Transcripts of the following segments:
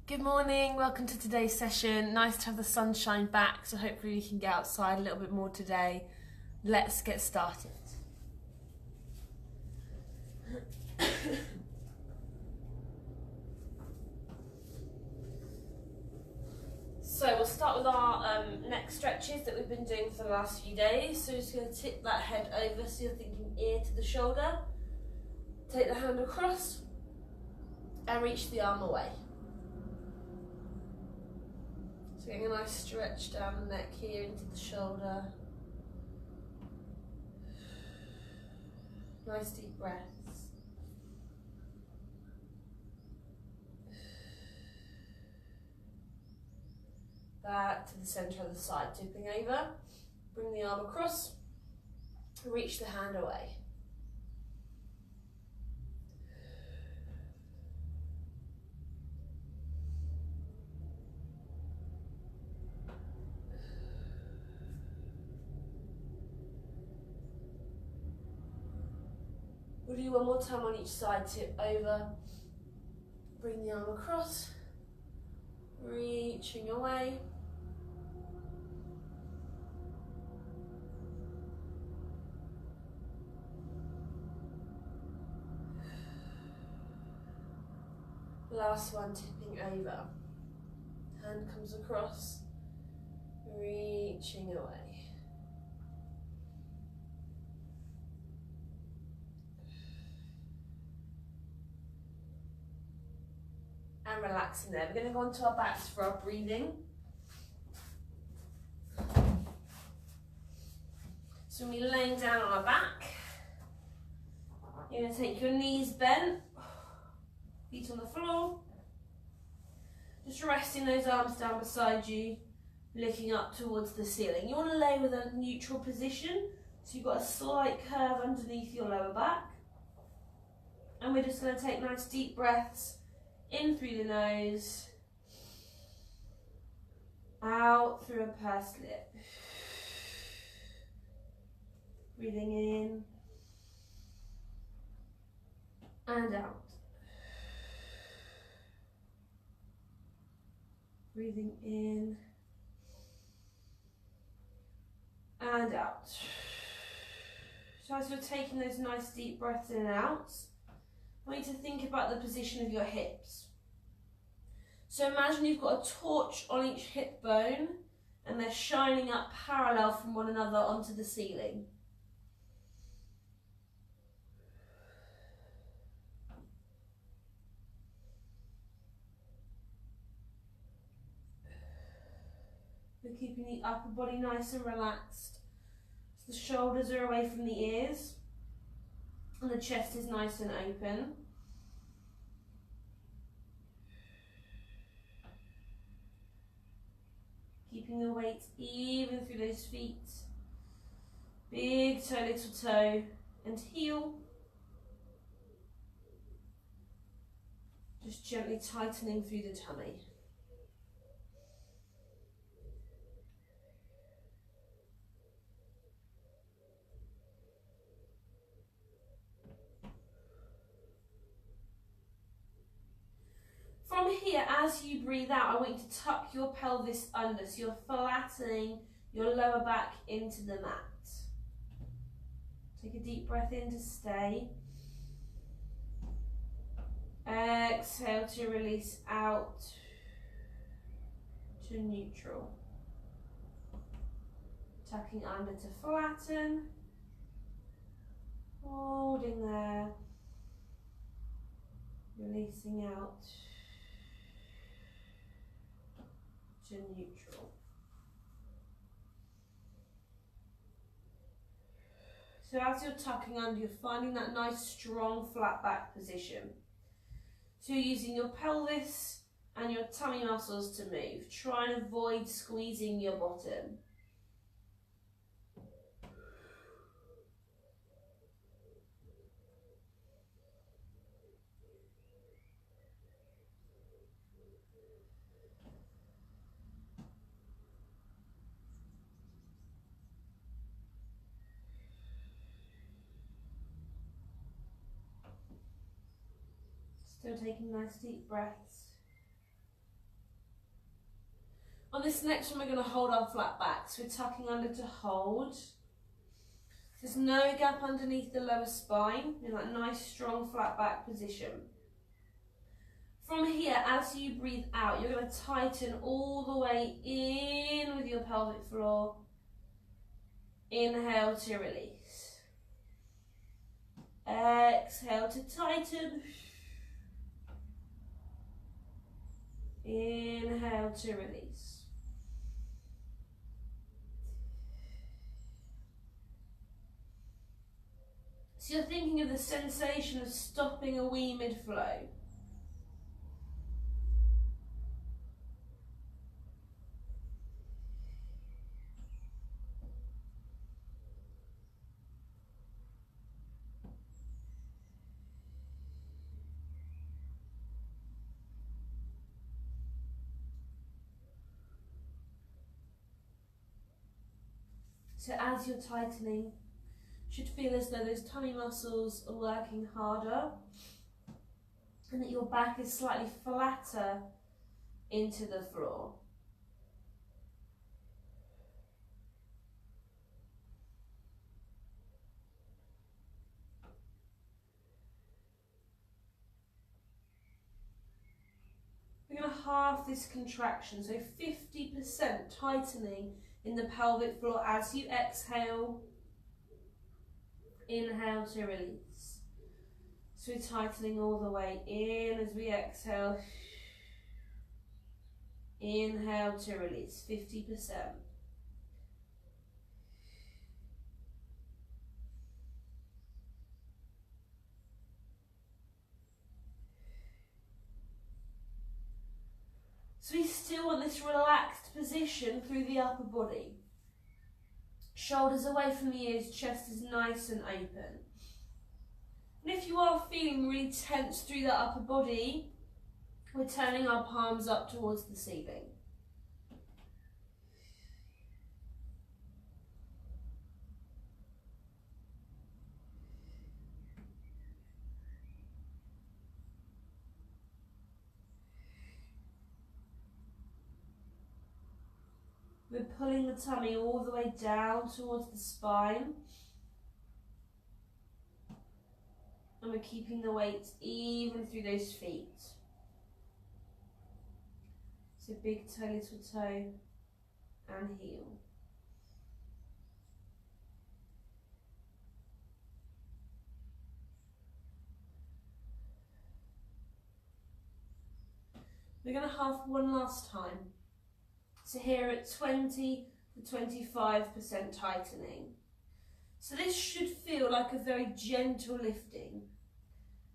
Good morning, welcome to today's session. Nice to have the sunshine back, so hopefully we can get outside a little bit more today. Let's get started. So we'll start with our neck stretches that we've been doing for the last few days. So just going to tip that head over so you're thinking ear to the shoulder. Take the hand across and reach the arm away. So getting a nice stretch down the neck here into the shoulder. Nice deep breaths. Back to the centre of the side, tipping over. Bring the arm across, reach the hand away. We'll do one more time on each side, tip over. Bring the arm across, reaching away. Last one, tipping over. Hand comes across, reaching away. And relaxing there. We're going to go onto our backs for our breathing. So we'll be laying down on our back. You're going to take your knees bent, feet on the floor. Just resting those arms down beside you, looking up towards the ceiling. You want to lay with a neutral position, so you've got a slight curve underneath your lower back. And we're just going to take nice deep breaths in through the nose, out through a pursed lip. Breathing in and out. Breathing in and out. So as you're taking those nice deep breaths in and out, I want you to think about the position of your hips. So imagine you've got a torch on each hip bone and they're shining up parallel from one another onto the ceiling. We're keeping the upper body nice and relaxed. So the shoulders are away from the ears and the chest is nice and open. Keeping the weight even through those feet. Big toe, little toe and heel. Just gently tightening through the tummy. From here, as you breathe out, I want you to tuck your pelvis under, so you're flattening your lower back into the mat. Take a deep breath in to stay. Exhale to release out to neutral. Tucking under to flatten. Holding there. Releasing out to neutral. So as you're tucking under, you're finding that nice strong flat back position. So you're using your pelvis and your tummy muscles to move. Try and avoid squeezing your bottom. Still taking nice deep breaths. On this next one, we're going to hold our flat back. So we're tucking under to hold. There's no gap underneath the lower spine in that nice, strong, flat back position. From here, as you breathe out, you're going to tighten all the way in with your pelvic floor. Inhale to release. Exhale to tighten. Inhale to release. So you're thinking of the sensation of stopping a wee mid-flow. So as you're tightening, you should feel as though those tummy muscles are working harder and that your back is slightly flatter into the floor. We're going to halve this contraction, so 50% tightening in the pelvic floor as you exhale. Inhale to release. So we're tightening all the way in as we exhale. Inhale to release, 50%. So we still want this relaxed position through the upper body. Shoulders away from the ears, chest is nice and open. And if you are feeling really tense through the upper body, we're turning our palms up towards the ceiling. We're pulling the tummy all the way down towards the spine. And we're keeping the weight even through those feet. So big toe, little toe, and heel. We're going to half one last time. So here at 20 to 25% tightening. So this should feel like a very gentle lifting.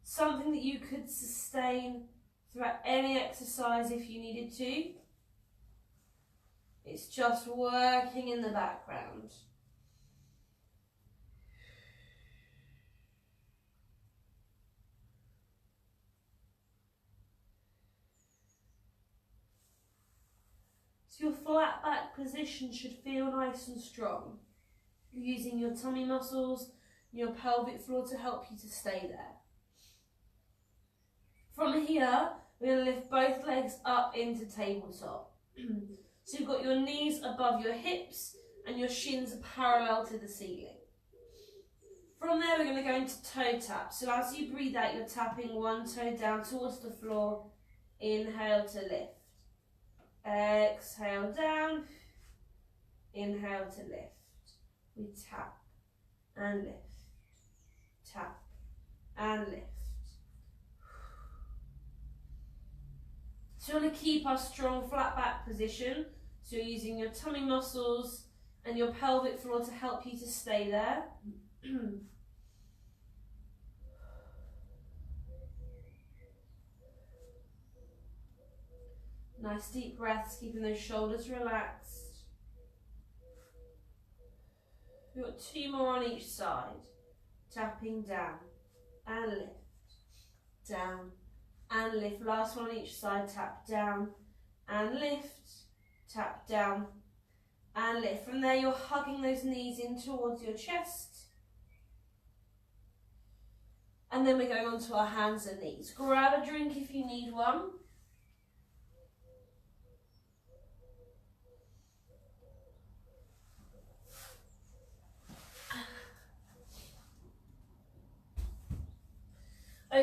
Something that you could sustain throughout any exercise if you needed to. It's just working in the background. So your flat back position should feel nice and strong. You're using your tummy muscles, your pelvic floor to help you to stay there. From here, we're going to lift both legs up into tabletop. So you've got your knees above your hips and your shins are parallel to the ceiling. From there, we're going to go into toe tap. So as you breathe out, you're tapping one toe down towards the floor. Inhale to lift. Exhale down. Inhale to lift. We tap and lift. Tap and lift. So you want to keep our strong flat back position. So you're using your tummy muscles and your pelvic floor to help you to stay there. Nice deep breaths, keeping those shoulders relaxed. We've got two more on each side. Tapping down and lift. Down and lift. Last one on each side. Tap down and lift. Tap down and lift. From there, you're hugging those knees in towards your chest. And then we're going on to our hands and knees. Grab a drink if you need one.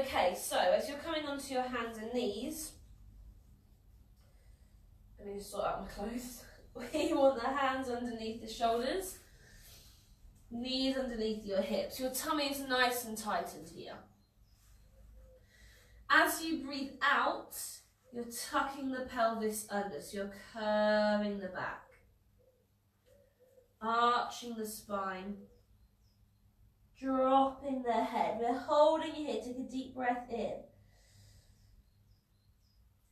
Okay, so as you're coming onto your hands and knees, let me just sort out my clothes. We want the hands underneath the shoulders, knees underneath your hips. Your tummy is nice and tightened here. As you breathe out, you're tucking the pelvis under, so you're curving the back, arching the spine, dropping the head. We're holding here. Take a deep breath in.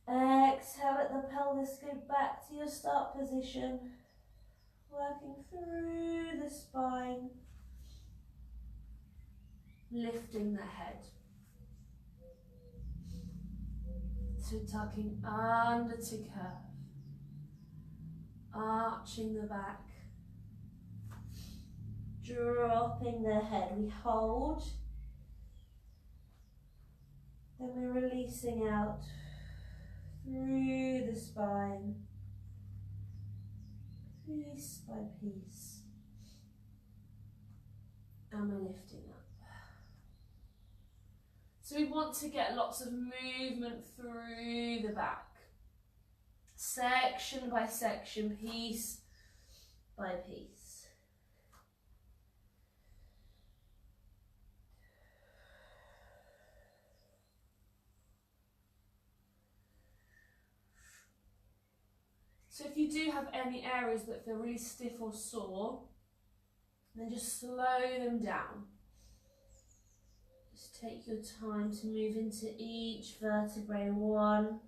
Exhale, let the pelvis go back to your start position, working through the spine, lifting the head. So tucking under to curve, arching the back, dropping the head. We hold, then we're releasing out through the spine, piece by piece, and we're lifting up. So we want to get lots of movement through the back, section by section, piece by piece. So if you do have any areas that feel really stiff or sore, then just slow them down. Just take your time to move into each vertebrae one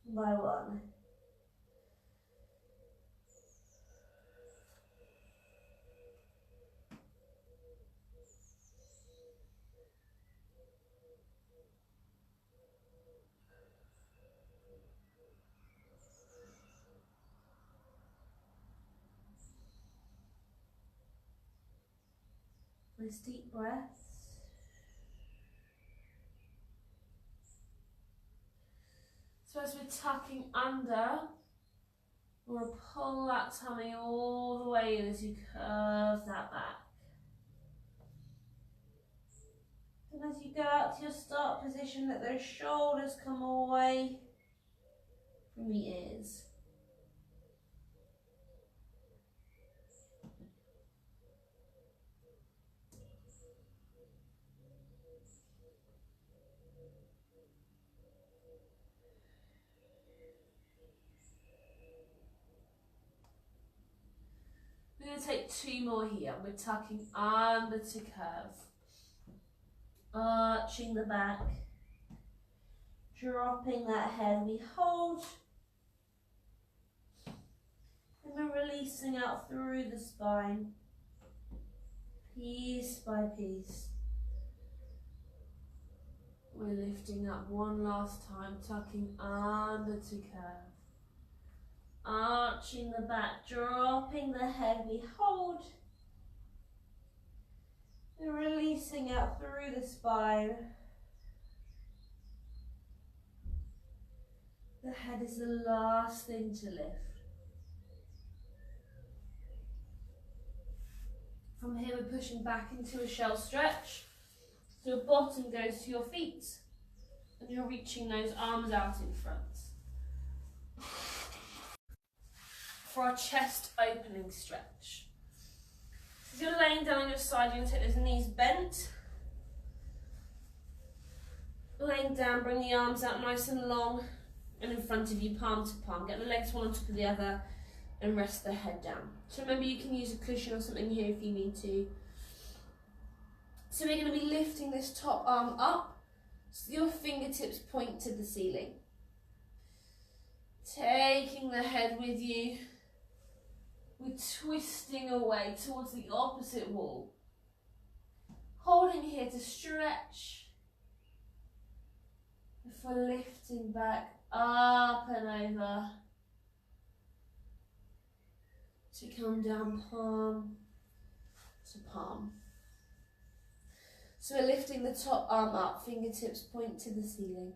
by one. Nice deep breaths. So as we're tucking under, we're going to pull that tummy all the way in as you curve that back. And as you go out to your start position, let those shoulders come away from the ears. We're going to take two more here. We're tucking under to curve, arching the back, dropping that head. We hold, and we're releasing out through the spine, piece by piece. We're lifting up one last time, tucking under to curve. Arching the back, dropping the head, we hold. And releasing out through the spine. The head is the last thing to lift. From here we're pushing back into a shell stretch. So your bottom goes to your feet and you're reaching those arms out in front. For our chest opening stretch. So as you're laying down on your side, you're going to take those knees bent. Laying down, bring the arms out nice and long and in front of you, palm to palm. Get the legs one on top of the other and rest the head down. So remember, you can use a cushion or something here if you need to. So we're going to be lifting this top arm up so your fingertips point to the ceiling. Taking the head with you. We're twisting away towards the opposite wall. Holding here to stretch. Before lifting back up and over. To come down palm to palm. So we're lifting the top arm up, fingertips point to the ceiling.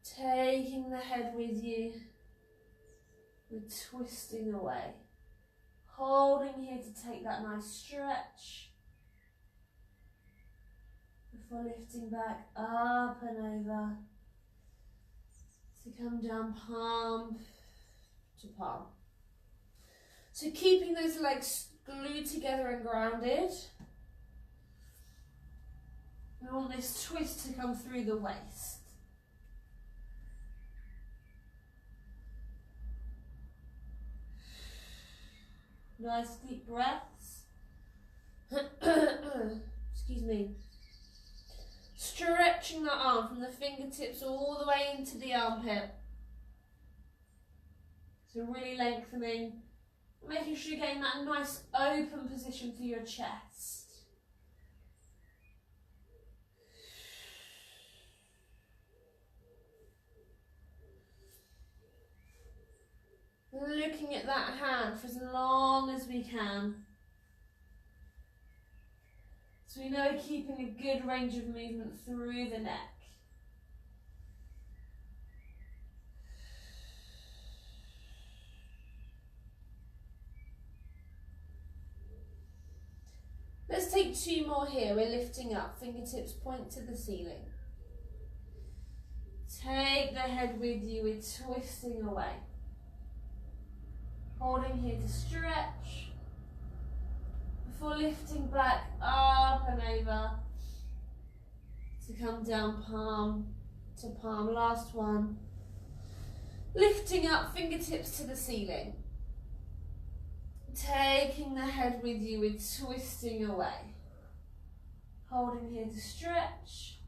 Taking the head with you. We're twisting away. Holding here to take that nice stretch. Before lifting back up and over to come down palm to palm. So keeping those legs glued together and grounded. We want this twist to come through the waist. Nice deep breaths. Excuse me. Stretching that arm from the fingertips all the way into the armpit. So really lengthening, making sure you're getting that nice open position for your chest. Looking at that hand for as long as we can. So we know we're keeping a good range of movement through the neck. Let's take 2 more here. We're lifting up, fingertips point to the ceiling. Take the head with you, we're twisting away. Holding here to stretch. Before lifting back up and over to come down palm to palm. Last one. Lifting up, fingertips to the ceiling. Taking the head with you, we're twisting away. Holding here to stretch.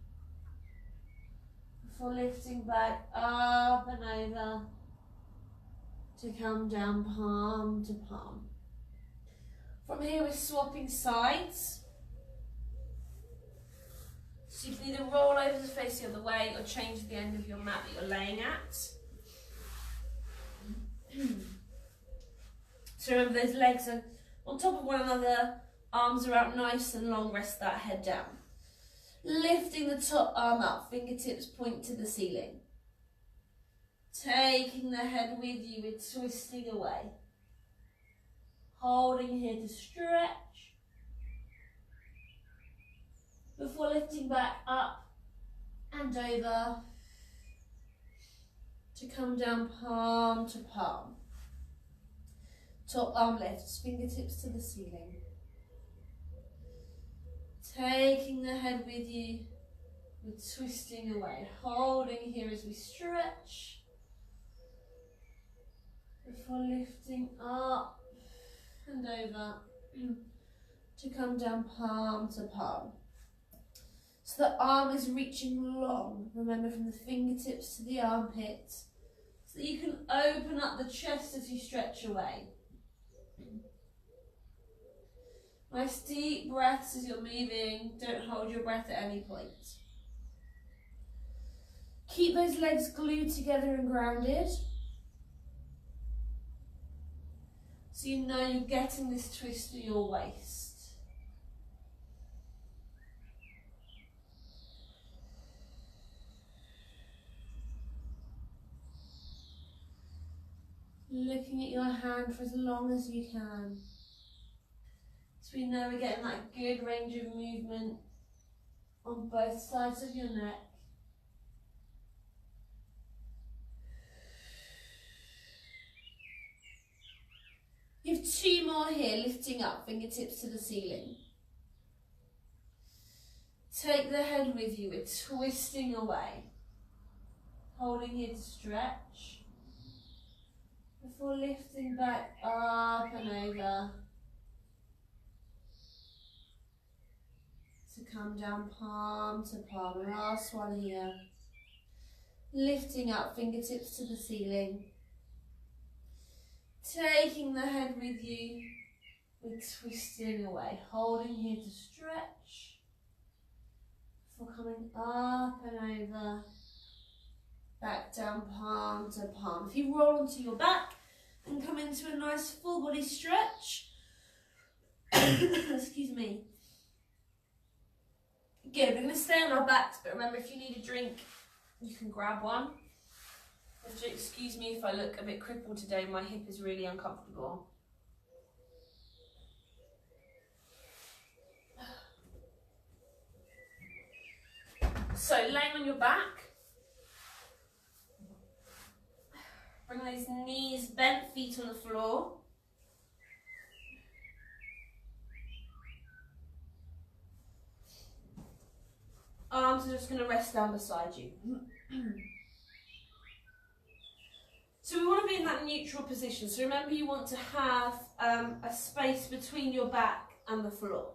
Before lifting back up and over to come down palm to palm. From here we're swapping sides. So you can either roll over to face the other way or change the end of your mat that you're laying at. So remember those legs are on top of one another, arms are out nice and long, rest that head down. Lifting the top arm up, fingertips point to the ceiling. Taking the head with you, we're twisting away. Holding here to stretch. Before lifting back up and over to come down palm to palm. Top arm lifts, fingertips to the ceiling. Taking the head with you, we're twisting away. Holding here as we stretch. Before lifting up and over to come down palm to palm. So the arm is reaching long, remember, from the fingertips to the armpits, so that you can open up the chest as you stretch away. Nice deep breaths as you're moving, don't hold your breath at any point. Keep those legs glued together and grounded. So you know you're getting this twist through your waist. Looking at your hand for as long as you can. So we know we're getting that good range of movement on both sides of your neck. You have 2 more here, lifting up, fingertips to the ceiling. Take the head with you, we're twisting away. Holding here to stretch. Before lifting back up and over. To come down palm to palm. Last one here. Lifting up, fingertips to the ceiling. Taking the head with you, we're twisting away, holding here to stretch, before coming up and over, back down palm to palm. If you roll onto your back and come into a nice full body stretch, excuse me. Good, we're going to stay on our backs, but remember if you need a drink, you can grab one. Excuse me if I look a bit crippled today, my hip is really uncomfortable. So laying on your back, bring those knees bent, feet on the floor. Arms are just going to rest down beside you. So we want to be in that neutral position. So remember, you want to have a space between your back and the floor.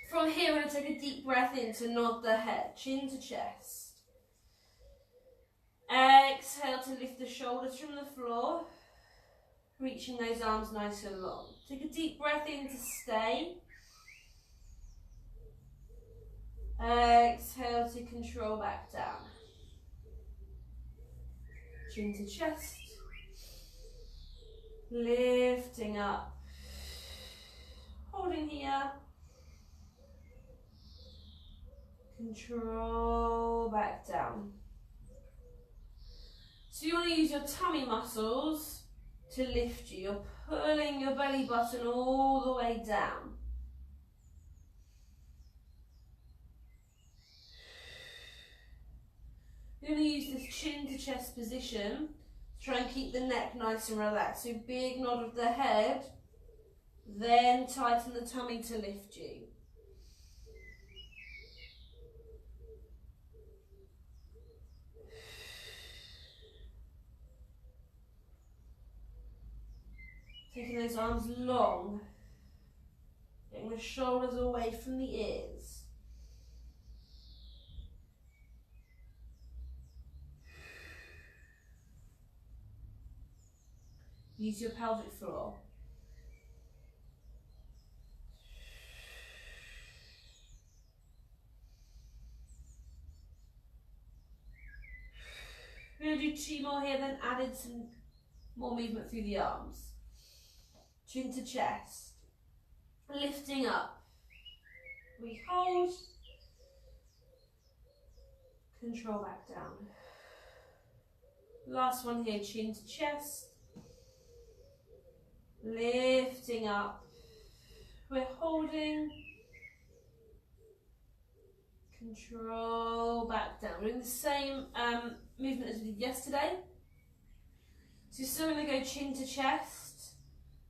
From here, we're going to take a deep breath in to nod the head, chin to chest. Exhale to lift the shoulders from the floor, reaching those arms nice and long. Take a deep breath in to stay. Exhale to control back down. Chin to chest. Lifting up. Holding here. Control back down. So you want to use your tummy muscles to lift you. You're pulling your belly button all the way down. You're going to use this chin to chest position to try and keep the neck nice and relaxed. So big nod of the head, then tighten the tummy to lift you. Taking those arms long, getting the shoulders away from the ears. Use your pelvic floor. We're going to do 2 more here, then added some more movement through the arms. Chin to chest, lifting up. We hold, control back down. Last one here, chin to chest, lifting up. We're holding, control back down. We're doing the same movement as we did yesterday. So you're still going to go chin to chest.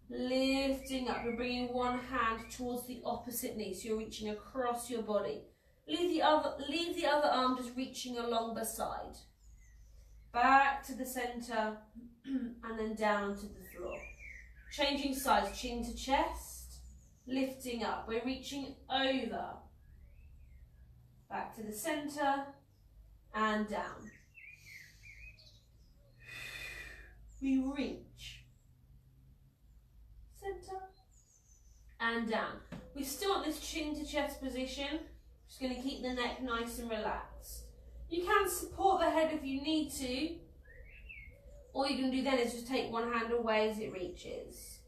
Lifting up, you're bringing one hand towards the opposite knee, so you're reaching across your body. Leave the other arm just reaching along the side. Back to the centre, and then down to the floor. Changing sides, chin to chest, lifting up. We're reaching over. Back to the centre, and down. We reach. Centre and down. We still want this chin to chest position. Just going to keep the neck nice and relaxed. You can support the head if you need to. All you can do then is just take one hand away as it reaches.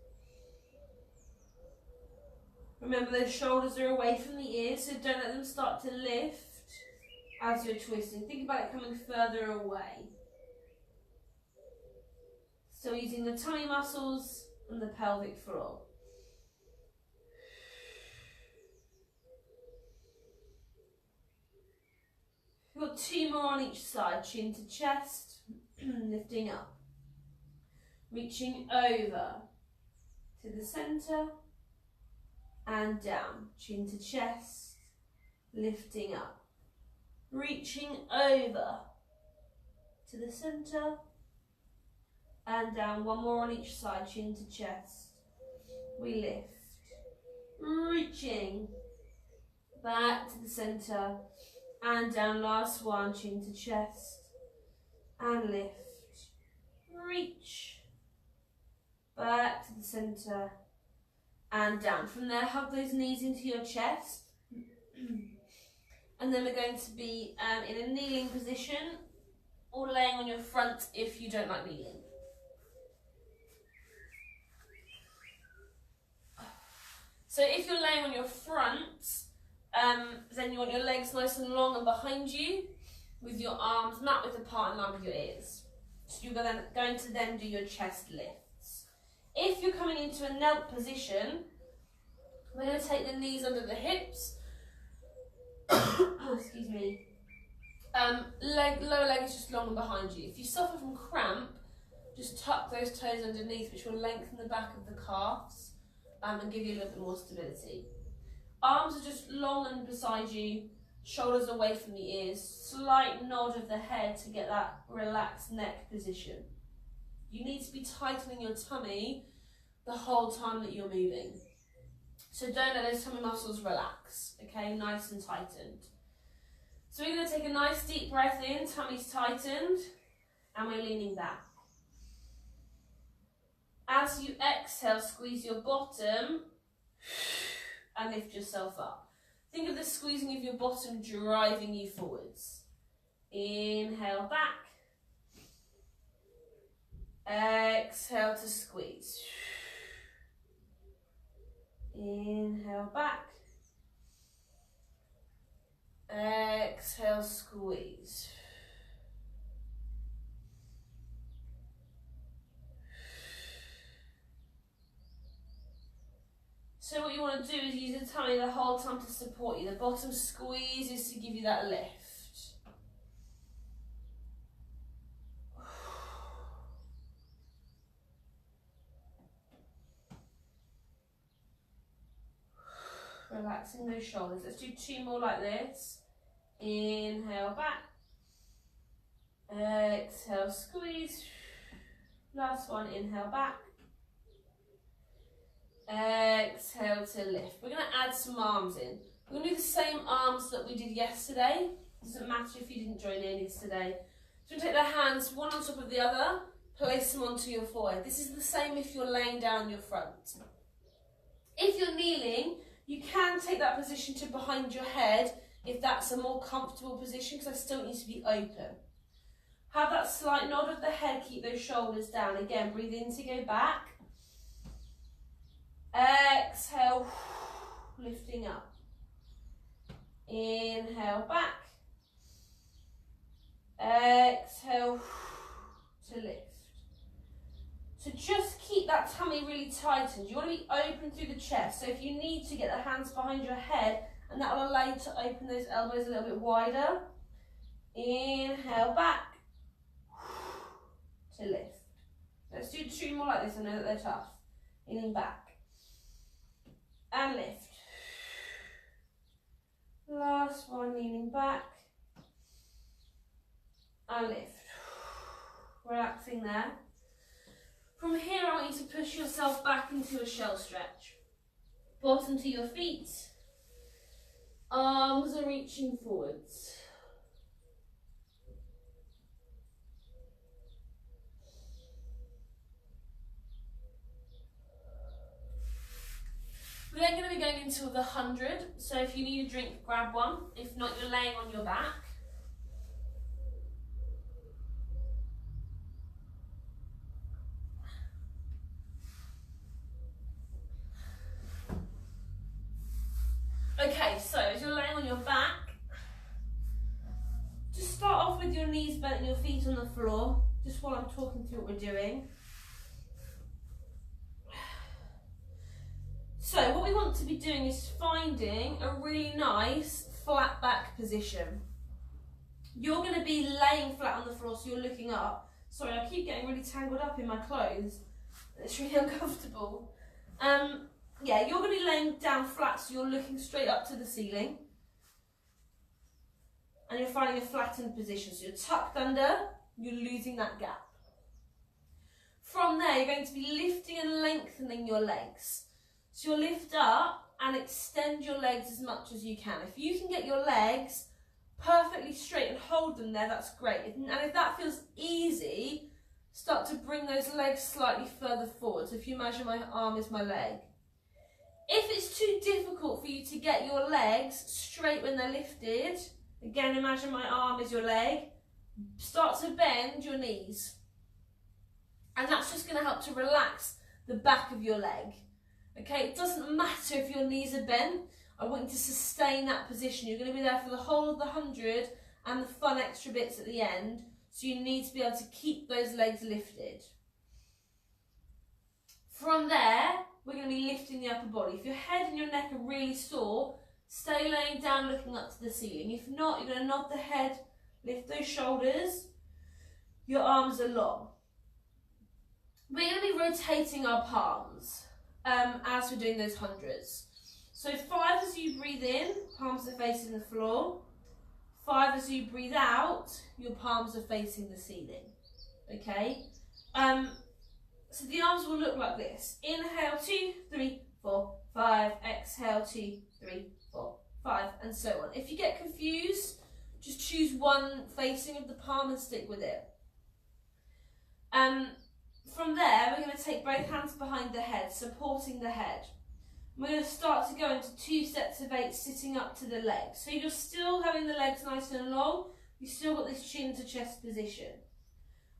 Remember, those shoulders are away from the ears, so don't let them start to lift as you're twisting. Think about it coming further away. Still using the tummy muscles and the pelvic floor. We've got 2 more on each side, chin to chest, lifting up. Reaching over to the centre and down, chin to chest, lifting up. Reaching over to the centre and down. 1 more on each side, chin to chest. We lift. Reaching back to the centre and down. Last one, chin to chest and lift. Reach back to the centre and down. From there, hug those knees into your chest. And then we're going to be in a kneeling position or laying on your front if you don't like kneeling. So if you're laying on your front, then you want your legs nice and long and behind you, with your arms mat width apart in line with your ears. So you're going to then do your chest lifts. If you're coming into a knelt position, we're going to take the knees under the hips, excuse me, lower leg is just long and behind you. If you suffer from cramp, just tuck those toes underneath, which will lengthen the back of the calves and give you a little bit more stability. Arms are just long and beside you, shoulders away from the ears, slight nod of the head to get that relaxed neck position. You need to be tightening your tummy the whole time that you're moving. So don't let those tummy muscles relax, okay, nice and tightened. So we're going to take a nice deep breath in, tummy's tightened, and we're leaning back. As you exhale, squeeze your bottom and lift yourself up. Think of the squeezing of your bottom driving you forwards. Inhale back. Exhale to squeeze. Inhale back. Exhale, squeeze. So what you want to do is use the tummy the whole time to support you. The bottom squeeze is to give you that lift. Relaxing those shoulders. Let's do 2 more like this. Inhale back. Exhale, squeeze. Last one, inhale back. Exhale to lift. We're going to add some arms in. We're going to do the same arms that we did yesterday. Doesn't matter if you didn't join in yesterday. So we're going to take the hands one on top of the other, place them onto your forehead. This is the same if you're laying down on your front. If you're kneeling, you can take that position to behind your head if that's a more comfortable position, because I still need to be open. Have that slight nod of the head, keep those shoulders down. Again, breathe in to go back. Exhale, lifting up. Inhale back. Exhale to lift. So just keep that tummy really tightened. You want to be open through the chest. So if you need to, get the hands behind your head, and that will allow you to open those elbows a little bit wider. Inhale back to lift. Let's do 2 more like this. I know that they're tough. Leaning back and lift. Last one, leaning back and lift. Relaxing there. From here, I want you to push yourself back into a shell stretch. Bottom to your feet. Arms are reaching forwards. We're then going to be going into the 100. So if you need a drink, grab one. If not, you're laying on your back. Okay, so as you're laying on your back, just start off with your knees bent and your feet on the floor, just while I'm talking through what we're doing. So what we want to be doing is finding a really nice flat back position. You're going to be laying flat on the floor, so you're looking up. Sorry, I keep getting really tangled up in my clothes. It's really uncomfortable. Yeah, you're going to be laying down flat, so you're looking straight up to the ceiling. And you're finding a flattened position. So you're tucked under, you're losing that gap. From there, you're going to be lifting and lengthening your legs. So you'll lift up and extend your legs as much as you can. If you can get your legs perfectly straight and hold them there, that's great. And if that feels easy, start to bring those legs slightly further forward. So if you imagine my arm is my leg. If it's too difficult for you to get your legs straight when they're lifted, again, imagine my arm is your leg, start to bend your knees. And that's just going to help to relax the back of your leg. Okay, it doesn't matter if your knees are bent. I want you to sustain that position. You're going to be there for the whole of the 100 and the fun extra bits at the end. So you need to be able to keep those legs lifted. From there, we're going to be lifting the upper body. If your head and your neck are really sore, Stay laying down, looking up to the ceiling. If not, you're going to nod the head, lift those shoulders. Your arms are long. We're going to be rotating our palms as we're doing those hundreds. So 5 as you breathe in, palms are facing the floor. 5 as you breathe out, your palms are facing the ceiling. Okay? So the arms will look like this. Inhale, 2, 3, 4, 5. Exhale, 2, 3, 4, 5, and so on. If you get confused, just choose one facing of the palm and stick with it. From there, we're going to take both hands behind the head, supporting the head. We're going to start to go into 2 sets of 8, sitting up to the legs. So you're still having the legs nice and long. You've still got this chin to chest position.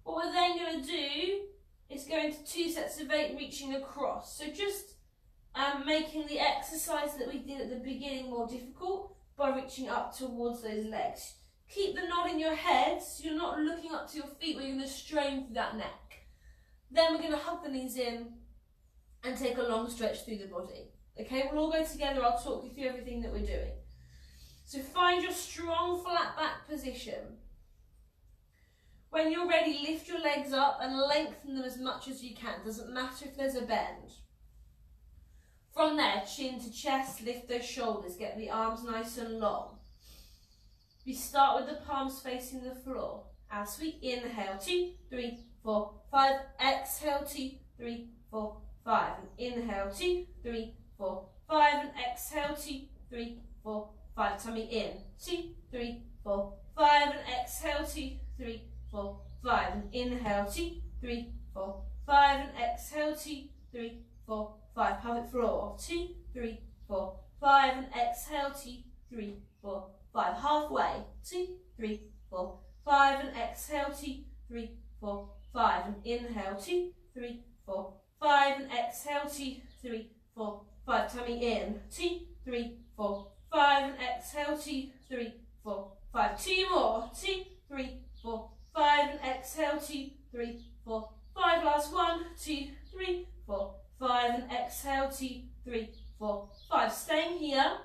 What we're then going to do is go into 2 sets of 8, reaching across. So just making the exercise that we did at the beginning more difficult by reaching up towards those legs. Keep the nod in your head so you're not looking up to your feet where you're going to strain through that neck. Then we're going to hug the knees in and take a long stretch through the body. Okay, we'll all go together. I'll talk you through everything that we're doing. So find your strong flat back position. When you're ready, lift your legs up and lengthen them as much as you can. Doesn't matter if there's a bend. From there, chin to chest, lift those shoulders. Get the arms nice and long. We start with the palms facing the floor. As we inhale, 2, 3, 4, 5. Exhale, 2, 3, 4, 5. And inhale, 2, 3, 4, 5. And exhale, 2, 3, 4, 5. Tummy in. 2, 3, 4, 5. And exhale, 2, 3, 4, 5. And inhale, 2, 3, 4, 5. And exhale, 2, 3, 4, 5. Pelvic floor. 2, 3, 4, 5. And exhale, 2, 3, 4, 5. Halfway. 2, 3, 4, 5. And exhale, 2, 3, 4, 5. And inhale, 2, 3, 4, 5. And exhale, 2, 3, 4, 5. Tummy in. 2, 3, 4, 5. And exhale, 2, 3, 4, 5. 2 more. 2, 3, 4, 5. And exhale, 2, 3, 4, 5. Last 1, 2, 3, 4, 5. And exhale, 2, 3, 4, 5. Staying here.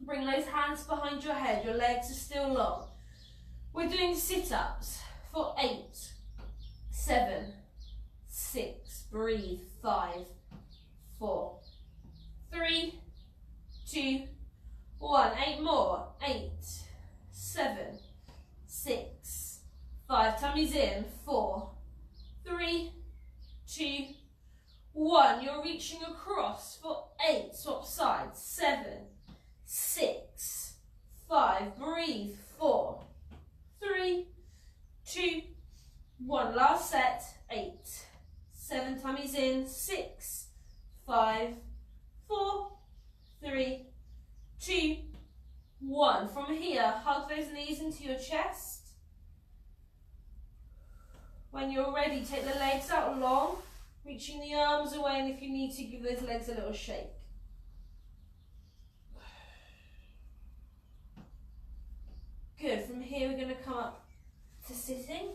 Bring those hands behind your head. Your legs are still long. We're doing sit-ups for 8, 7, 6. Breathe. 5, 4, 3, 2, 1. 8 more. 8, 7, 6, 5. Tummy's in. 4, 3, 2, 1. You're reaching across for 8. Swap sides. 7, 6, 5. Breathe. 4, 3, 2, 1. Last set. 8, 7. Tummy's in. 6, 5, 4, 3, 2, 1. From here, hug those knees into your chest. When you're ready, take the legs out long, reaching the arms away, and if you need to, give those legs a little shake. Good. From here, we're going to come up to sitting.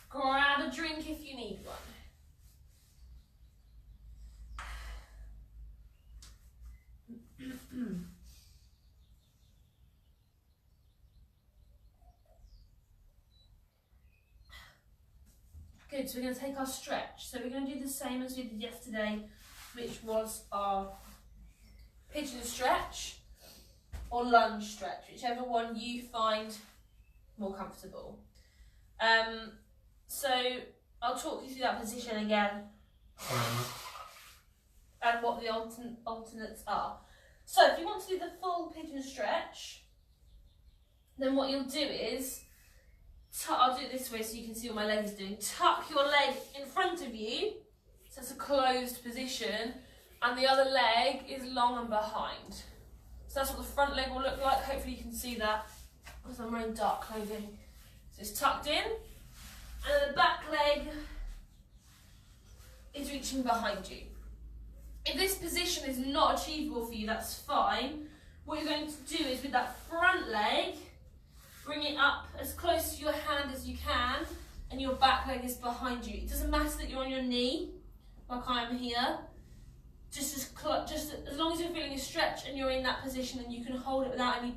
Grab a drink if you need one. Good, so we're going to take our stretch. So we're going to do the same as we did yesterday, which was our pigeon stretch or lunge stretch, whichever one you find more comfortable. So I'll talk you through that position again and what the alternates are. So if you want to do the full pigeon stretch, then what you'll do is, I'll do it this way so you can see what my leg is doing. Tuck your leg in front of you, so it's a closed position, and the other leg is long and behind. So that's what the front leg will look like. Hopefully you can see that because I'm wearing dark clothing. So it's tucked in, and then the back leg is reaching behind you. If this position is not achievable for you, that's fine. What you're going to do is with that front leg, bring it up as close to your hand as you can, and your back leg is behind you. It doesn't matter that you're on your knee, like I am here. just as long as you're feeling a stretch and you're in that position, and you can hold it without any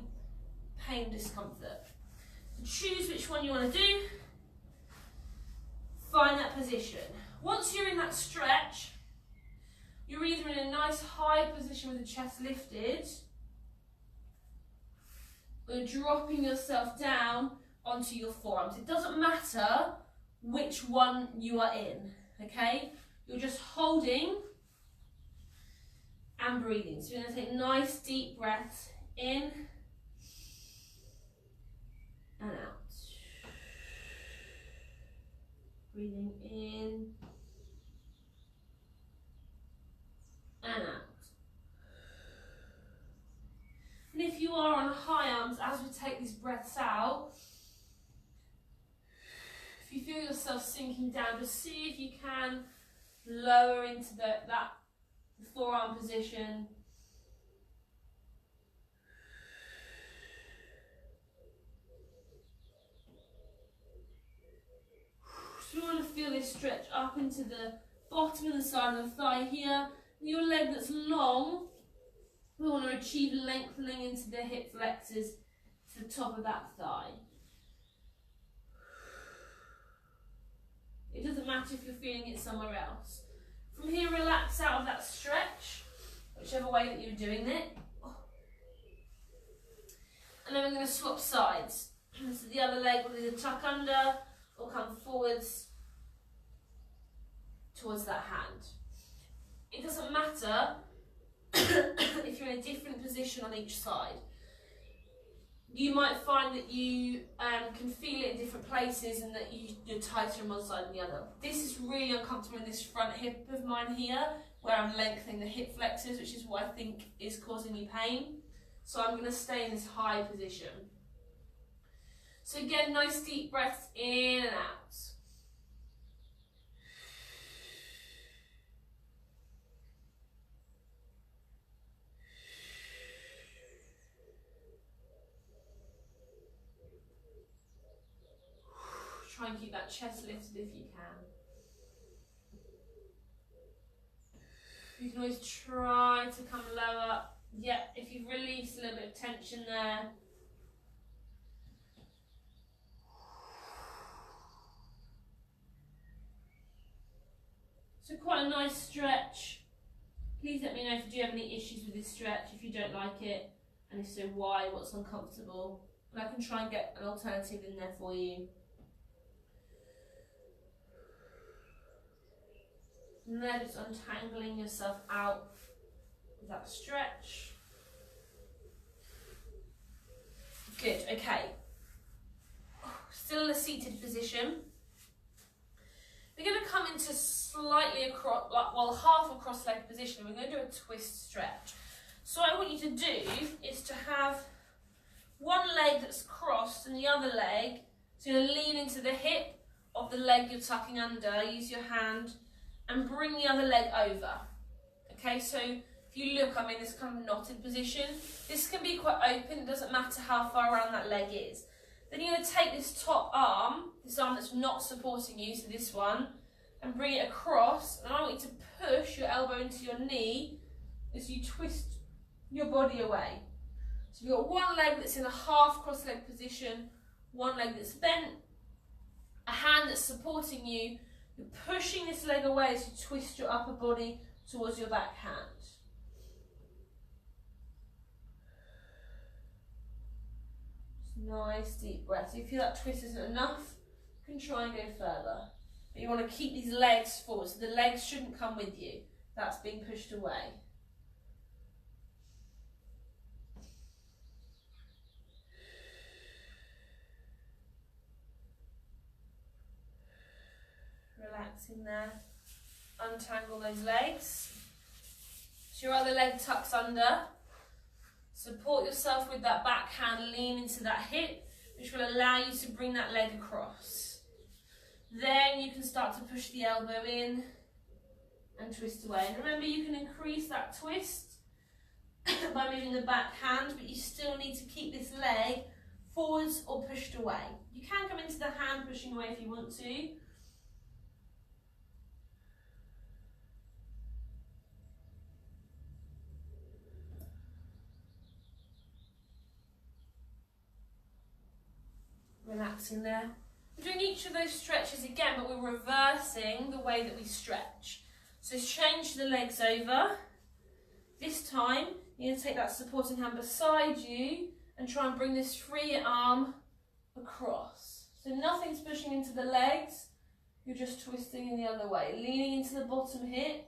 pain, discomfort. So choose which one you want to do. Find that position. Once you're in that stretch, you're either in a nice high position with the chest lifted, or you're dropping yourself down onto your forearms. It doesn't matter which one you are in, okay? You're just holding and breathing. So you're going to take nice deep breaths in and out. Breathing in and out. And if you are on high arms, as we take these breaths out, if you feel yourself sinking down, just see if you can lower into that forearm position. So you want to feel this stretch up into the bottom and the side of the thigh here. And your leg that's long, we want to achieve lengthening into the hip flexors to the top of that thigh. It doesn't matter if you're feeling it somewhere else. From here, relax out of that stretch, whichever way that you're doing it. And then we're going to swap sides. So the other leg will either tuck under or come forwards towards that hand. It doesn't matter if you're in a different position on each side. You might find that you can feel it in different places and that you're tighter on one side than the other. This is really uncomfortable in this front hip of mine here, where I'm lengthening the hip flexors, which is what I think is causing me pain. So I'm going to stay in this high position. So again, nice deep breaths in and out. Try and keep that chest lifted if you can. You can always try to come lower. Yeah, if you've released a little bit of tension there. So quite a nice stretch. Please let me know if you do have any issues with this stretch, if you don't like it, and if so, why, what's uncomfortable. And I can try and get an alternative in there for you. And then just untangling yourself out of that stretch. Good, okay. Still in a seated position. We're going to come into slightly across, well, half a cross leg position. We're going to do a twist stretch. So what I want you to do is to have one leg that's crossed and the other leg, so you're going to lean into the hip of the leg you're tucking under, use your hand, and bring the other leg over. Okay, so if you look, I'm in this kind of knotted position. This can be quite open, it doesn't matter how far around that leg is. Then you're going to take this top arm, this arm that's not supporting you, so this one, and bring it across. And I want you to push your elbow into your knee as you twist your body away. So you've got one leg that's in a half cross leg position, one leg that's bent, a hand that's supporting you. You're pushing this leg away as you twist your upper body towards your back hand. Nice deep breath. So if you feel that twist isn't enough, you can try and go further. But you want to keep these legs forward, so the legs shouldn't come with you. That's being pushed away. Relaxing there. Untangle those legs. So your other leg tucks under. Support yourself with that back hand, lean into that hip, which will allow you to bring that leg across. Then you can start to push the elbow in and twist away. And remember, you can increase that twist by moving the back hand, but you still need to keep this leg forwards or pushed away. You can come into the hand pushing away if you want to. relaxing there. We're doing each of those stretches again, but we're reversing the way that we stretch. So change the legs over. This time, you're going to take that supporting hand beside you and try and bring this free arm across. So nothing's pushing into the legs, you're just twisting in the other way, leaning into the bottom hip.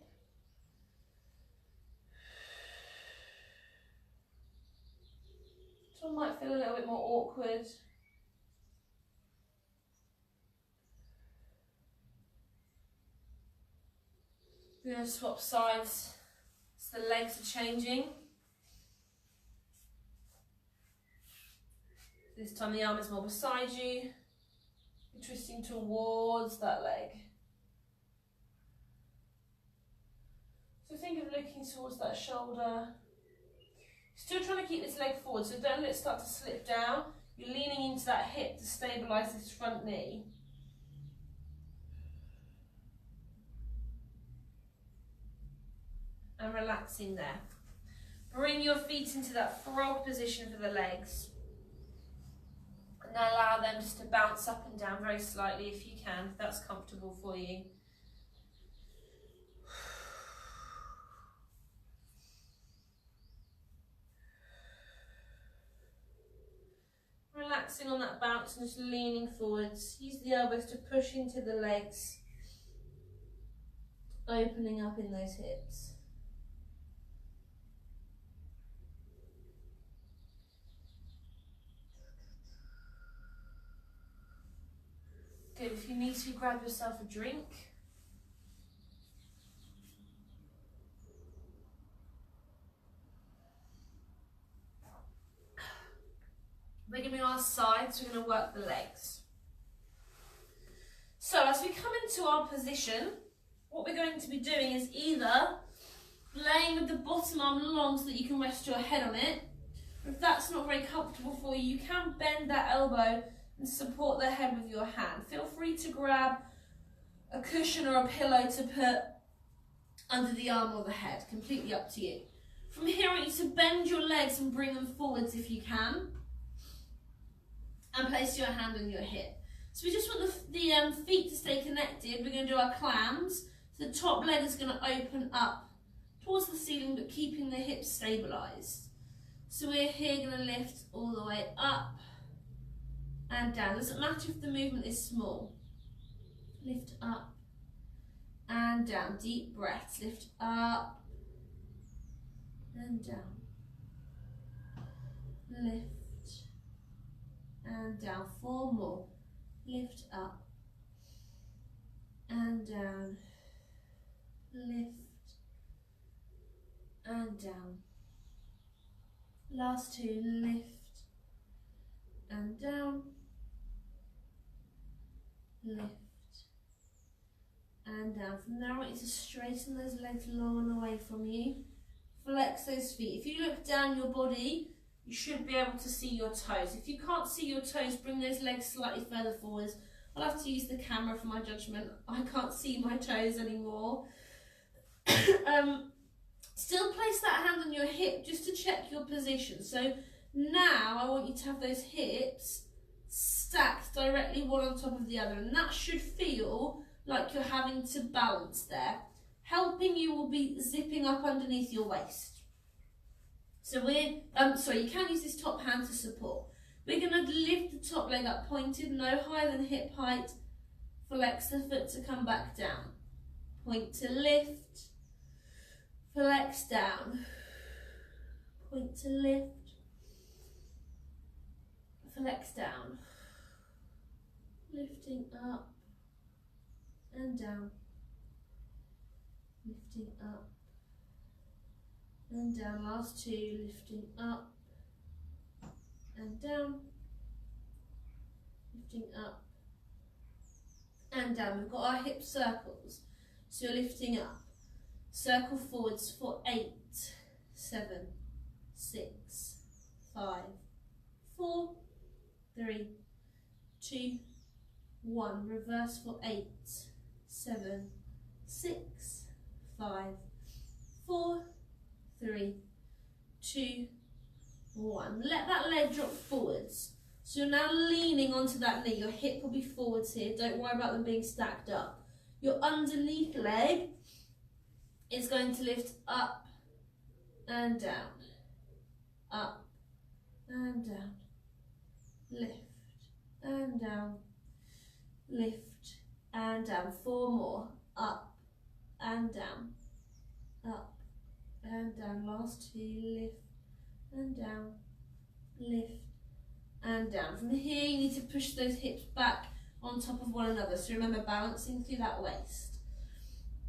This one might feel a little bit more awkward. We're going to swap sides so the legs are changing. This time the arm is more beside you. You're twisting towards that leg. So think of looking towards that shoulder. Still trying to keep this leg forward, so don't let it start to slip down. You're leaning into that hip to stabilise this front knee. And relaxing there. Bring your feet into that frog position for the legs. And now allow them just to bounce up and down very slightly if you can, if that's comfortable for you. Relaxing on that bounce and just leaning forwards. Use the elbows to push into the legs. Opening up in those hips. Good, if you need to, grab yourself a drink. We're going to be on our sides, we're going to work the legs. So as we come into our position, what we're going to be doing is either laying with the bottom arm long so that you can rest your head on it. If that's not very comfortable for you, you can bend that elbow and support the head with your hand. Feel free to grab a cushion or a pillow to put under the arm or the head, completely up to you. From here, I want you to bend your legs and bring them forwards if you can, and place your hand on your hip. So we just want the feet to stay connected. We're going to do our clams. So the top leg is going to open up towards the ceiling, but keeping the hips stabilised. So we're here going to lift all the way up and down. Doesn't matter if the movement is small. Lift up and down. Deep breaths. Lift up and down. Lift and down. 4 more. Lift up and down. Lift and down. Last 2. Lift and down. Lift and down. From there, I want you to straighten those legs long and away from you. Flex those feet. If you look down your body, you should be able to see your toes. If you can't see your toes, bring those legs slightly further forwards. I'll have to use the camera for my judgment. I can't see my toes anymore. Still place that hand on your hip just to check your position. So now I want you to have those hips stacked directly one on top of the other, and that should feel like you're having to balance there. Helping you will be zipping up underneath your waist. So we're, you can use this top hand to support. We're going to lift the top leg up pointed, no higher than hip height. Flex the foot to come back down. Point to lift. Flex down. Point to lift. Flex down. Lifting up and down. Lifting up and down. Last 2, lifting up and down, lifting up and down. We've got our hip circles, so you're lifting up. Circle forwards for 8, 7, 6, 5, 4, 3, 2, 1. Reverse for 8, 7, 6, 5, 4, 3, 2, 1. Let that leg drop forwards. So you're now leaning onto that knee. Your hip will be forwards here. Don't worry about them being stacked up. Your underneath leg is going to lift up and down, up and down, lift and down, lift and down. 4 more, up and down, up and down. Last 2, lift and down, lift and down. From here you need to push those hips back on top of one another. So remember, balancing through that waist.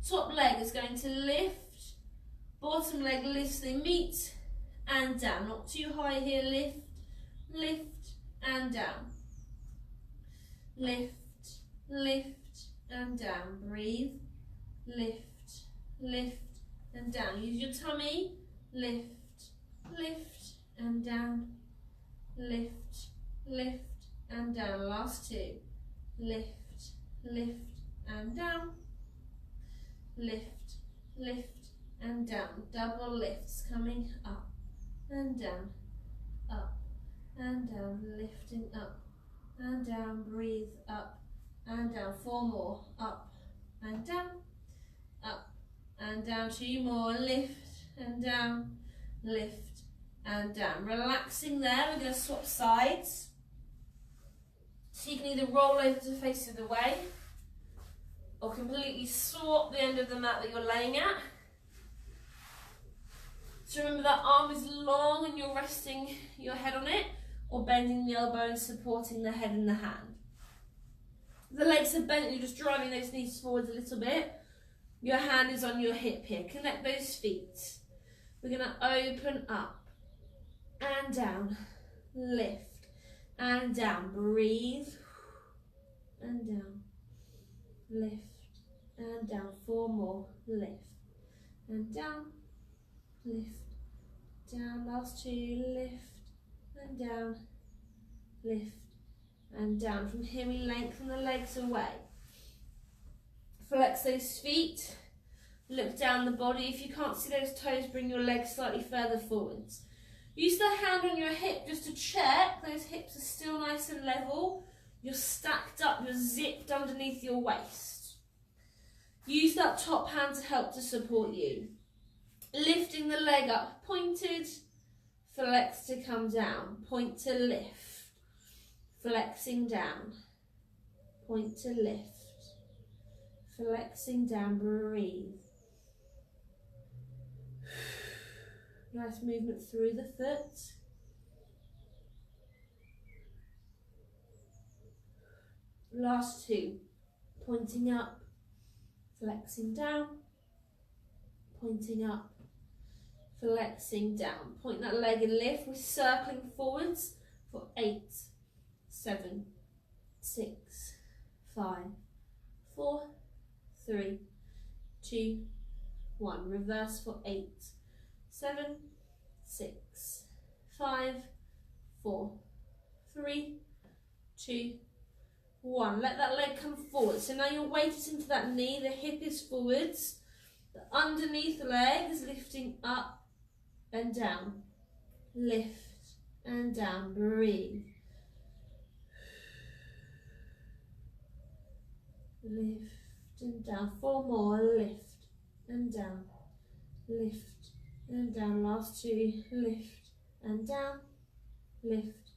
Top leg is going to lift, bottom leg lifts, they meet and down. Not too high here, lift, lift and down. Lift, lift and down. Breathe, lift, lift and down. Use your tummy, lift, lift and down. Lift, lift and down. Last 2. Lift, lift and down. Lift, lift and down. Double lifts coming up and down, up and down, lifting up and down. Breathe, up and down. 4 more, up and down, up and down. 2 more, lift and down, lift and down. Relaxing there, we're going to swap sides. So you can either roll over to the face of the way or completely swap the end of the mat that you're laying at. So remember that arm is long and you're resting your head on it, or bending the elbow and supporting the head in the hand. The legs are bent, you're just driving those knees forwards a little bit. Your hand is on your hip here. Connect those feet. We're going to open up and down, lift and down. Breathe and down, lift and down. 4 more, lift and down, lift down. Last 2, lift and down, lift and down. From here we lengthen the legs away. Flex those feet, look down the body. If you can't see those toes, bring your legs slightly further forwards. Use the hand on your hip just to check those hips are still nice and level. You're stacked up, you're zipped underneath your waist. Use that top hand to help to support you. Lifting the leg up, pointed, flex to come down, point to lift, flexing down, point to lift, flexing down. Breathe. Nice movement through the foot. Last 2, pointing up, flexing down, pointing up, flexing down. Point that leg and lift. We're circling forwards for 8, 7, 6, 5, 4, 3, 2, 1. Reverse for 8, 7, 6, 5, 4, 3, 2, 1. Let that leg come forward. So now your weight is into that knee, the hip is forwards, the underneath leg is lifting up and down. Lift and down. Breathe. Lift and down. 4 more. Lift and down. Lift and down. Last 2. Lift and down. Lift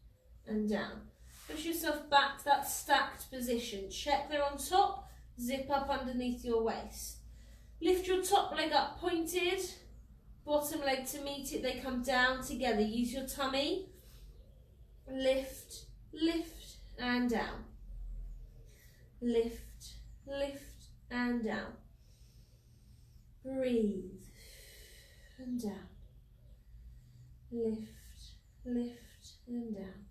and down. Push yourself back to that stacked position. Check they're on top. Zip up underneath your waist. Lift your top leg up pointed. Bottom leg to meet it. They come down together. Use your tummy. Lift, lift and down. Lift, lift and down. Breathe and down. Lift, lift and down.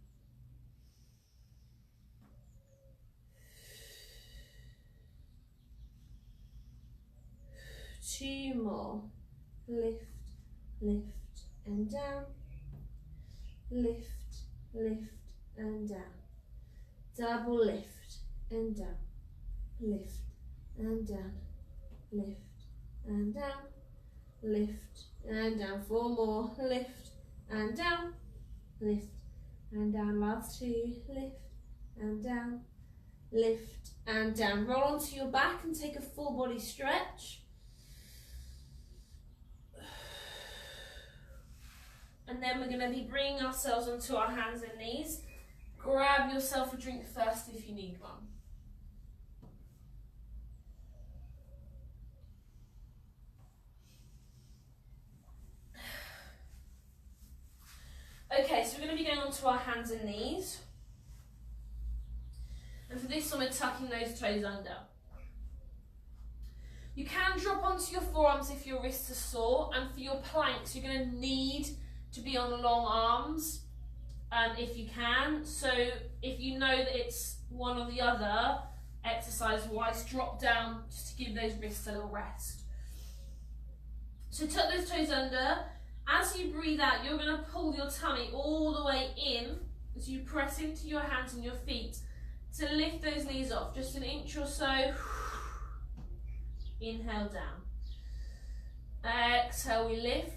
Two more. Lift, lift and down. Lift, lift and down. Double lift and down. Lift and down. Lift and down. Lift and down. 4 more. Lift and down. Lift and down. Last two, lift and down, lift and down. Roll onto your back and take a full body stretch. And then we're going to be bringing ourselves onto our hands and knees. Grab yourself a drink first if you need one. Okay, so we're going to be going onto our hands and knees. And for this one, we're tucking those toes under. You can drop onto your forearms if your wrists are sore, and for your planks, you're going to need to be on long arms if you can. So if you know that it's one or the other, exercise-wise, drop down just to give those wrists a little rest. So tuck those toes under. As you breathe out, you're going to pull your tummy all the way in as you press into your hands and your feet to lift those knees off. Just an inch or so. Inhale down. Exhale, we lift.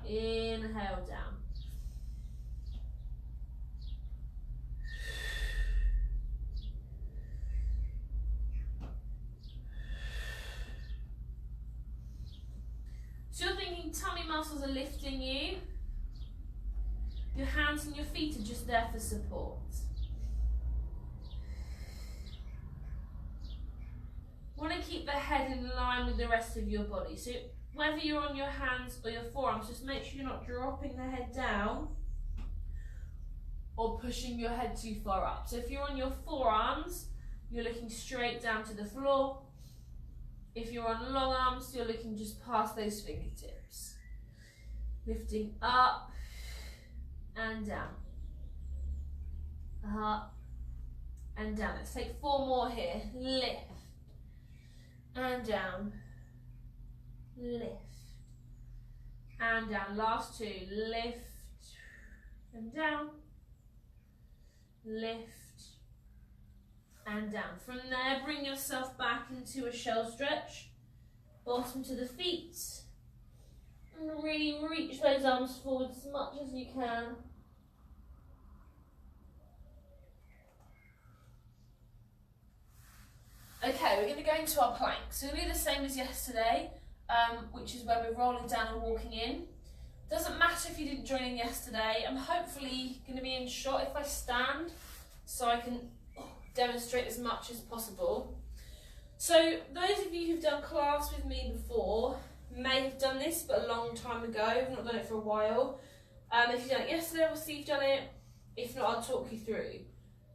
Inhale down. So you're thinking tummy muscles are lifting you. Your hands and your feet are just there for support. Want to keep the head in line with the rest of your body. So whether you're on your hands or your forearms, just make sure you're not dropping the head down or pushing your head too far up. So if you're on your forearms, you're looking straight down to the floor. If you're on long arms, you're looking just past those fingertips. Lifting up and down. Up and down. Let's take 4 more here. Lift and down. Lift and down. Last 2. Lift and down. Lift and down. From there, bring yourself back into a shell stretch. Bottom to the feet. And really reach those arms forward as much as you can. Okay, we're going to go into our plank. So we'll do the same as yesterday, which is where we're rolling down and walking in. Doesn't matter if you didn't join in yesterday. I'm hopefully going to be in shot if I stand, so I can demonstrate as much as possible. So those of you who've done class with me before may have done this, but a long time ago. I've not done it for a while. If you've done it yesterday, obviously you've done it. If not, I'll talk you through.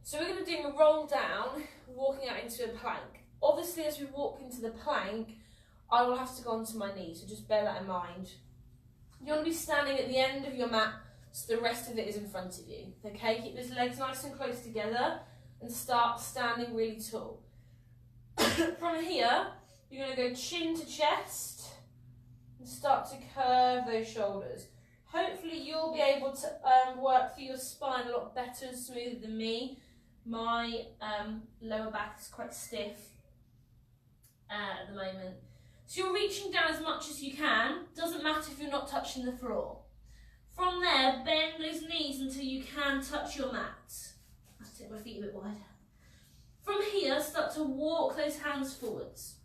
So we're going to do a roll down, walking out into a plank. Obviously, as we walk into the plank, I will have to go onto my knees, so just bear that in mind. You want to be standing at the end of your mat, so the rest of it is in front of you. Okay, keep those legs nice and close together and start standing really tall. From here, you're going to go chin to chest and start to curve those shoulders. Hopefully you'll be able to work through your spine a lot better and smoother than me. My lower back is quite stiff at the moment. So you're reaching down as much as you can. Doesn't matter if you're not touching the floor. From there, bend those knees until you can touch your mat. I'll take my feet a bit wider. From here, start to walk those hands forwards.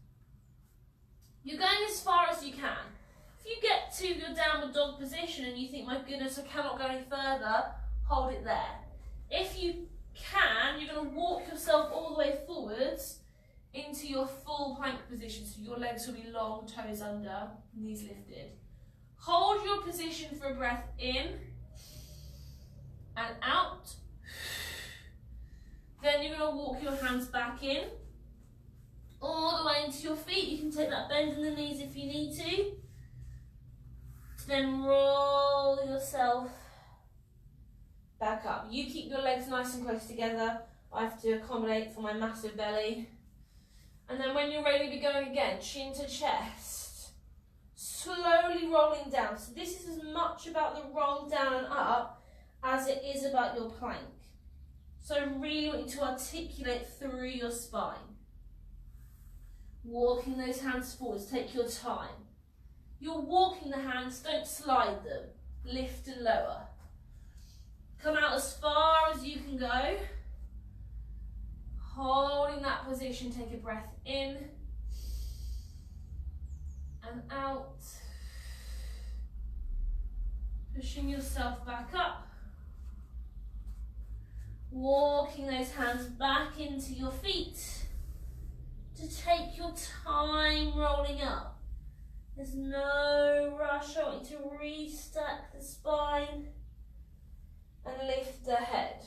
You're going as far as you can. If you get to your downward dog position and you think, my goodness, I cannot go any further, hold it there. If you can, you're going to walk yourself all the way forwards into your full plank position. So your legs will be long, toes under, knees lifted. Hold your position for a breath in and out. Then you're going to walk your hands back in, all the way into your feet. You can take that bend in the knees if you need to. Then roll yourself back up. You keep your legs nice and close together. I have to accommodate for my massive belly. And then when you're ready to be going again, chin to chest. Slowly rolling down. So this is as much about the roll down and up as it is about your plank. So I really want you to articulate through your spine. Walking those hands forwards, take your time. You're walking the hands, don't slide them. lift and lower. Come out as far as you can go. Holding that position, take a breath in and out. Pushing yourself back up. Walking those hands back into your feet to take your time rolling up. There's no rush. I want you to restack the spine and lift the head.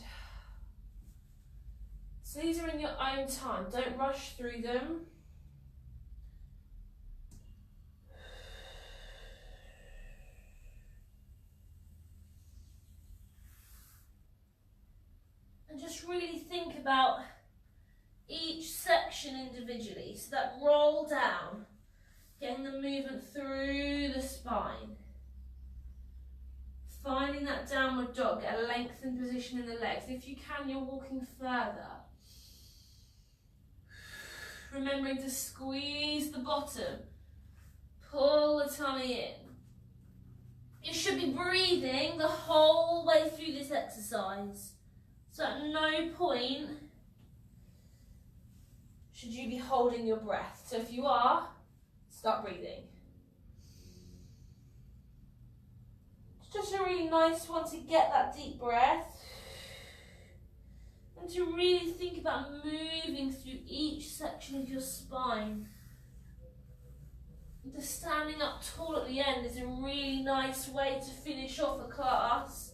So these are in your own time. Don't rush through them. And just really think about each section individually. So that roll down, getting the movement through the spine. Finding that downward dog, get a lengthened position in the legs. If you can, you're walking further. Remembering to squeeze the bottom. Pull the tummy in. You should be breathing the whole way through this exercise. So at no point should you be holding your breath. So if you are, start breathing. It's just a really nice one to get that deep breath and to really think about moving through each section of your spine. The standing up tall at the end is a really nice way to finish off a class.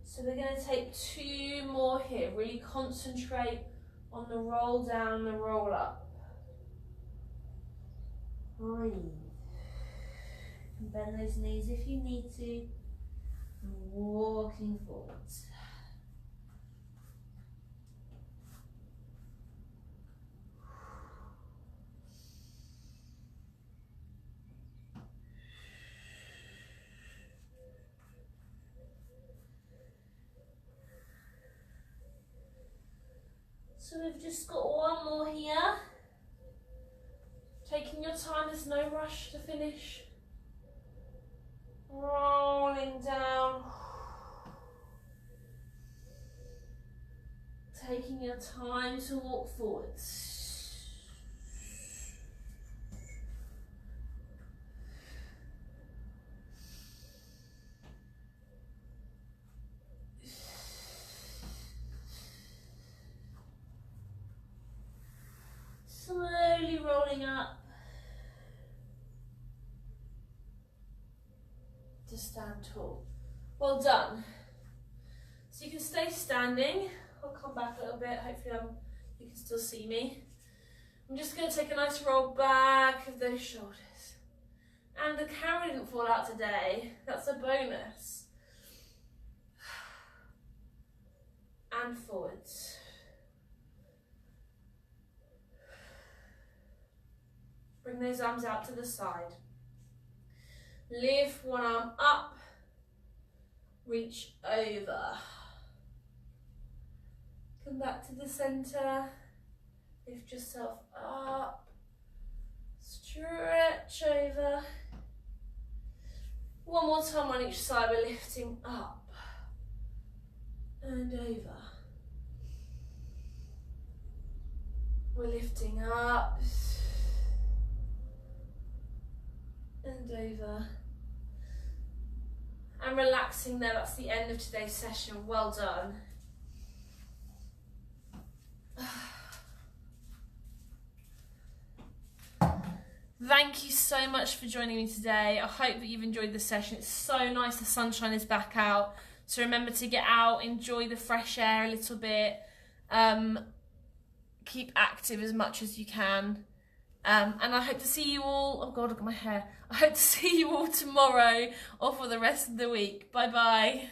So we're going to take 2 more here. Really concentrate on the roll down, the roll up. Breathe. And bend those knees if you need to. And walking forwards. So we've just got 1 more here. Taking your time, there's no rush to finish. Rolling down. Taking your time to walk forwards. Slowly rolling up to stand tall. Well done. So you can stay standing. I'll come back a little bit. Hopefully you can still see me. I'm just going to take a nice roll back of those shoulders. And the camera didn't fall out today. That's a bonus. And forwards. Bring those arms out to the side. Lift one arm up. Reach over. Come back to the center. Lift yourself up. Stretch over. One more time on each side. We're lifting up and over. We're lifting up and over. And relaxing there. That's the end of today's session. Well done. Thank you so much for joining me today. I hope that you've enjoyed the session. It's so nice, the sunshine is back out. So remember to get out, enjoy the fresh air a little bit. Keep active as much as you can. And I hope to see you all, oh God, look at my hair. I hope to see you all tomorrow or for the rest of the week. Bye bye.